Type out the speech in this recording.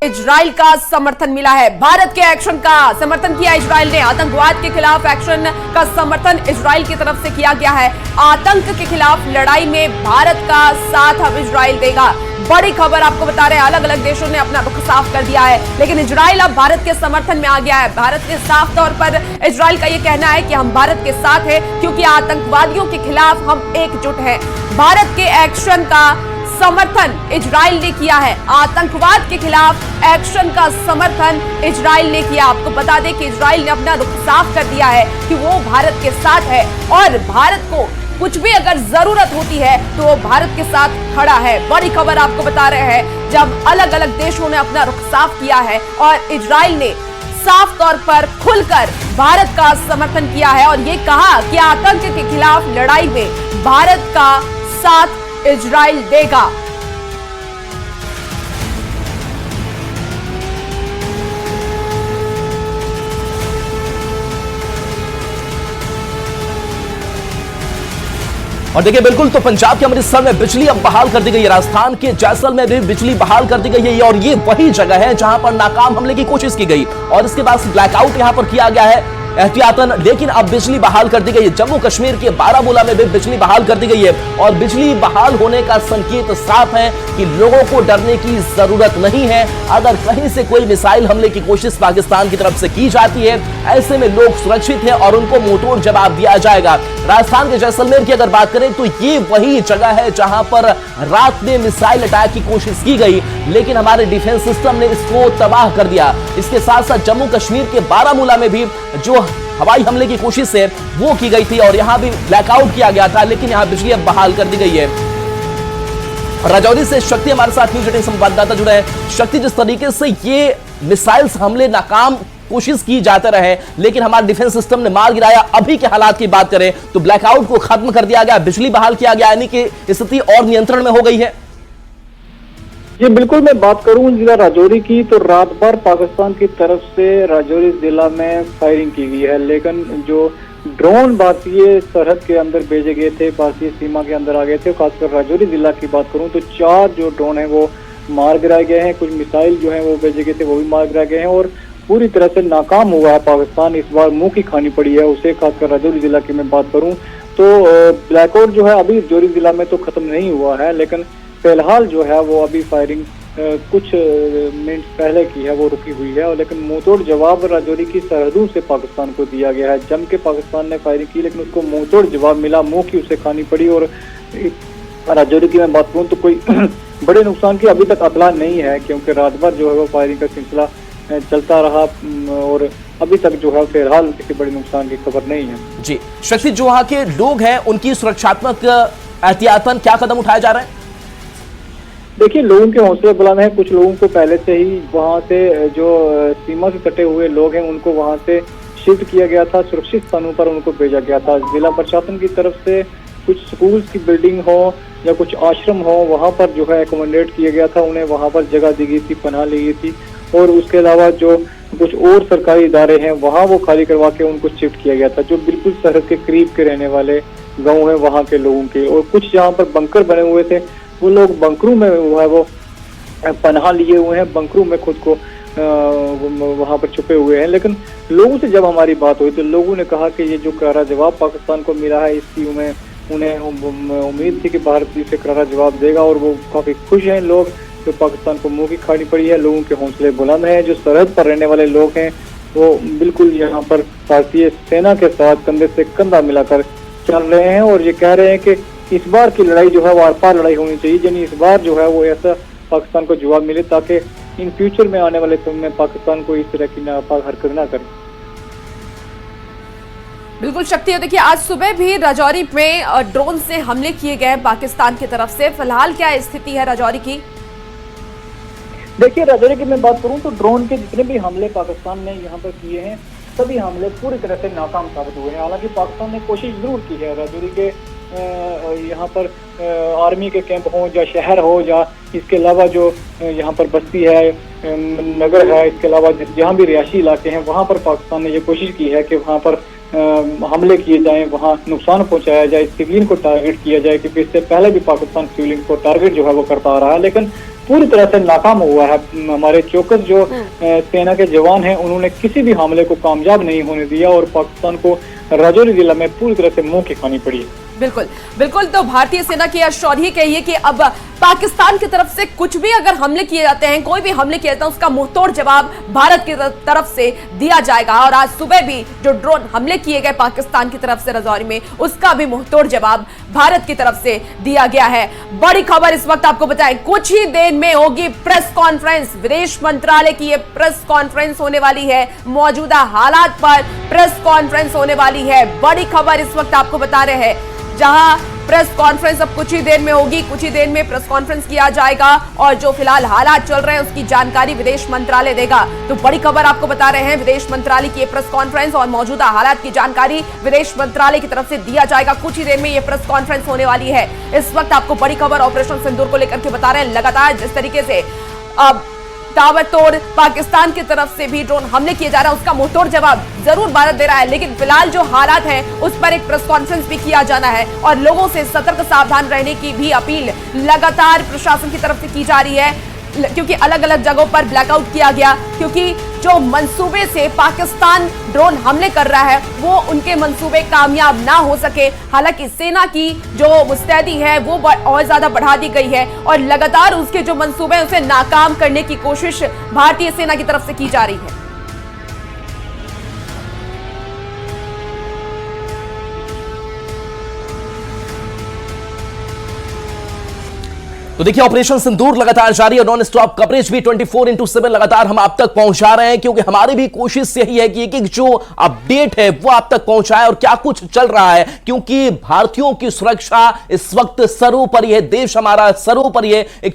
Israel का समर्थन मिला है। भारत के एक्शन का समर्थन किया इजराइल ने। आतंकवाद के खिलाफ एक्शन का समर्थन इजराइल की तरफ से किया गया है। आतंक के खिलाफ लड़ाई में भारत का साथ अब इजराइल देगा। बड़ी खबर आपको बता रहे हैं, अलग अलग देशों ने अपना रुख साफ कर दिया है, लेकिन इजराइल अब भारत के समर्थन में आ गया है। भारत ने साफ तौर पर इजराइल का यह कहना है कि हम भारत के साथ हैं, क्योंकि आतंकवादियों के खिलाफ हम एकजुट हैं। भारत के एक्शन का समर्थन इजराइल ने किया है। आतंकवाद के खिलाफ एक्शन का समर्थन इजराइल ने किया। आपको बता दें कि इजराइल ने अपना रुख साफ कर दिया है कि वो भारत के साथ है और भारत को कुछ भी अगर जरूरत होती है तो वो भारत के साथ खड़ा है। बड़ी खबर आपको बता रहे हैं, जब अलग अलग देशों ने अपना रुख साफ किया है और इजराइल ने साफ तौर पर खुलकर भारत का समर्थन किया है और ये कहा कि आतंक के खिलाफ लड़ाई में भारत का साथ इजराइल देगा। और देखिए बिल्कुल, तो पंजाब के अमृतसर में बिजली अब बहाल कर दी गई है। राजस्थान के जैसलमेर में भी बिजली बहाल कर दी गई है और ये वही जगह है जहां पर नाकाम हमले की कोशिश की गई और इसके बाद ब्लैकआउट यहां पर किया गया है एहतियातन, लेकिन अब बिजली बहाल कर दी गई है। जम्मू कश्मीर के बारामूला में भी बिजली बहाल कर दी गई है और बिजली बहाल होने का संकेत साफ है कि लोगों को डरने की जरूरत नहीं है। अगर कहीं से कोई मिसाइल हमले की कोशिश पाकिस्तान की तरफ से की जाती है, ऐसे में लोग सुरक्षित हैं और उनको मुंहतोड़ जवाब दिया जाएगा। राजस्थान के जैसलमेर की अगर बात करें तो ये वही जगह है जहां पर रात में मिसाइल अटैक की कोशिश की गई, लेकिन हमारे डिफेंस सिस्टम ने इसको तबाह कर दिया। इसके साथ साथ जम्मू कश्मीर के बारामूला में भी जो हवाई हमले की कोशिश है वो की गई थी और यहां भी ब्लैकआउट किया गया था, लेकिन यहां बिजली अब बहाल कर दी गई है। राजौरी से शक्ति हमारे साथ न्यूज 18 संवाददाता जुड़े हैं। शक्ति, जिस तरीके से ये मिसाइल्स हमले नाकाम कोशिश की जाते रहे लेकिन हमारे डिफेंस सिस्टम ने मार गिराया, अभी के हालात की बात करें तो ब्लैकआउट को खत्म कर दिया गया, बिजली बहाल किया गया, यानी कि स्थिति और नियंत्रण में हो गई है। जी बिल्कुल, मैं बात करूं जिला राजौरी की तो रात भर पाकिस्तान की तरफ से राजौरी जिला में फायरिंग की गई है, लेकिन जो ड्रोन भारतीय सरहद के अंदर भेजे गए थे, भारतीय सीमा के अंदर आ गए थे, खासकर राजौरी जिला की बात करूं तो 4 जो ड्रोन है वो मार गिराए गए हैं। कुछ मिसाइल जो है वो भेजे गए थे वो भी मार गिराए गए हैं और पूरी तरह से नाकाम हुआ है पाकिस्तान। इस बार मुंह की खानी पड़ी है उसे, खासकर राजौरी जिला की मैं बात करूं तो ब्लैकआउट जो है अभी राजौरी जिला में तो खत्म नहीं हुआ है, लेकिन फिलहाल जो है वो अभी फायरिंग कुछ मिनट पहले की है वो रुकी हुई है, लेकिन मुंहतोड़ जवाब राजौरी की सरहदों से पाकिस्तान को दिया गया है। जम के पाकिस्तान ने फायरिंग की लेकिन उसको मुंहतोड़ जवाब मिला, मुंह की उसे खानी पड़ी। और राजौरी की मैं बात करूँ तो कोई बड़े नुकसान की अभी तक अतला नहीं है, क्योंकि रात भर जो है वो फायरिंग का सिलसिला चलता रहा और अभी तक जो है फिलहाल किसी बड़े नुकसान की खबर नहीं है। जी शक्ति, जो वहां के लोग हैं उनकी सुरक्षात्मक एहतियातन क्या कदम उठाए जा रहे हैं? देखिए, लोगों के हौसले बुलंद हैं। कुछ लोगों को पहले से ही वहां से जो सीमा से कटे हुए लोग हैं उनको वहां से शिफ्ट किया गया था, सुरक्षित स्थानों पर उनको भेजा गया था। जिला प्रशासन की तरफ से कुछ स्कूल्स की बिल्डिंग हो या कुछ आश्रम हो वहां पर जो है एकोमोडेट किया गया था, उन्हें वहां पर जगह दी गई थी, पनाह ली गई थी। और उसके अलावा जो कुछ और सरकारी इदारे हैं वहां वो खाली करवा के उनको शिफ्ट किया गया था, जो बिल्कुल सरहद के करीब के रहने वाले गाँव है वहाँ के लोगों के। और कुछ जहाँ पर बंकर बने हुए थे वो लोग बंकरों में वो है वो पनाह लिए हुए हैं, बंकरों में खुद को वहां पर छुपे हुए हैं। लेकिन लोगों से जब हमारी बात हुई तो लोगों ने कहा कि ये जो करारा जवाब पाकिस्तान को मिला है इसकी उन्हें उम्मीद थी कि भारत इसे करारा जवाब देगा और वो काफी खुश हैं लोग। जो पाकिस्तान को मुंह की खानी पड़ी है, लोगों के हौसले बुलंद हैं। जो सरहद पर रहने वाले लोग हैं वो बिल्कुल यहाँ पर भारतीय सेना के साथ कंधे से कंधा मिलाकर चल रहे हैं और ये कह रहे हैं कि इस बार की लड़ाई जो है वो आर पार लड़ाई होनी चाहिए, यानी इस बार जो है वो ऐसा पाकिस्तान को जवाब मिले ताकि इन फ्यूचर में आने वाले समय में पाकिस्तान को इस तरह की नापाक हरकत ना करे। बिल्कुल शक्ति, देखिए आज सुबह भी राजौरी में ड्रोन से हमले किए गए पाकिस्तान की तरफ से। फिलहाल क्या स्थिति है राजौरी की? देखिए, राजौरी की मैं बात करूं तो ड्रोन के जितने भी हमले पाकिस्तान ने यहाँ पर किए हैं सभी हमले पूरी तरह से नाकाम साबित हुए हैं। हालांकि पाकिस्तान ने कोशिश जरूर की है राजौरी के यहाँ पर आर्मी के कैंप हो या शहर हो या इसके अलावा जो यहाँ पर बस्ती है, नगर है, इसके अलावा जहाँ भी रिहायशी इलाके हैं वहाँ पर पाकिस्तान ने ये कोशिश की है कि वहाँ पर हमले किए जाएं, वहाँ नुकसान पहुँचाया जाए, सिविलियन को टारगेट किया जाए, क्योंकि इससे पहले भी पाकिस्तान सिविलियन को टारगेट जो है वो करता आ रहा है। लेकिन पूरी तरह से नाकाम हुआ है। हमारे चौकस जो सेना के जवान हैं उन्होंने किसी भी हमले को कामयाब नहीं होने दिया और पाकिस्तान को राजौरी जिला में पूरी तरह से मुंह की खानी पड़ी। बिल्कुल बिल्कुल। तो भारतीय सेना की शौर्य कहिए कि अब पाकिस्तान की तरफ से कुछ भी अगर हमले किए जाते हैं, कोई भी हमले किए जाते हैं, उसका मुंहतोड़ जवाब भारत की तरफ से दिया जाएगा। और आज सुबह भी जो ड्रोन हमले किए गए पाकिस्तान की तरफ से राजौरी में, उसका भी मुंहतोड़ जवाब भारत की तरफ से दिया गया है। बड़ी खबर इस वक्त आपको बताएं, कुछ ही देर में होगी प्रेस कॉन्फ्रेंस। विदेश मंत्रालय की यह प्रेस कॉन्फ्रेंस होने वाली है, मौजूदा हालात पर प्रेस कॉन्फ्रेंस होने वाली है। बड़ी खबर इस वक्त आपको बता रहे हैं, जहां प्रेस कॉन्फ्रेंस अब कुछ ही देर में होगी, कुछ ही देर में प्रेस कॉन्फ्रेंस किया जाएगा और जो फिलहाल हालात चल रहे हैं उसकी जानकारी विदेश मंत्रालय देगा। तो बड़ी खबर आपको बता रहे हैं, विदेश मंत्रालय की प्रेस कॉन्फ्रेंस और मौजूदा हालात की जानकारी विदेश मंत्रालय की तरफ से दिया जाएगा। कुछ ही देर में यह प्रेस कॉन्फ्रेंस होने वाली है। इस वक्त आपको बड़ी खबर ऑपरेशन सिंदूर को लेकर के बता रहे हैं। लगातार जिस तरीके से अब ताबड़तोड़ पाकिस्तान की तरफ से भी ड्रोन हमले किए जा रहे हैं, उसका मुंहतोड़ जवाब जरूर भारत दे रहा है, लेकिन फिलहाल जो हालात हैं उस पर एक प्रेस कॉन्फ्रेंस भी किया जाना है और लोगों से सतर्क सावधान रहने की भी अपील लगातार प्रशासन की तरफ से की जा रही है, क्योंकि अलग अलग जगहों पर ब्लैकआउट किया गया, क्योंकि जो मंसूबे से पाकिस्तान ड्रोन हमले कर रहा है वो उनके मंसूबे कामयाब ना हो सके। हालांकि सेना की जो मुस्तैदी है वो और ज्यादा बढ़ा दी गई है और लगातार उसके जो मंसूबे हैं उसे नाकाम करने की कोशिश भारतीय सेना की तरफ से की जा रही है। तो देखिए ऑपरेशन सिंदूर लगातार जारी है, नॉन स्टॉप कवरेज भी 24/7 लगातार हम आप तक पहुंचा रहे हैं, क्योंकि हमारी भी कोशिश यही है कि एक जो अपडेट है वो आप तक पहुंचाए और क्या कुछ चल रहा है, क्योंकि भारतीयों की सुरक्षा इस वक्त सर्वोपरि है, देश हमारा सर्वोपरि है। एक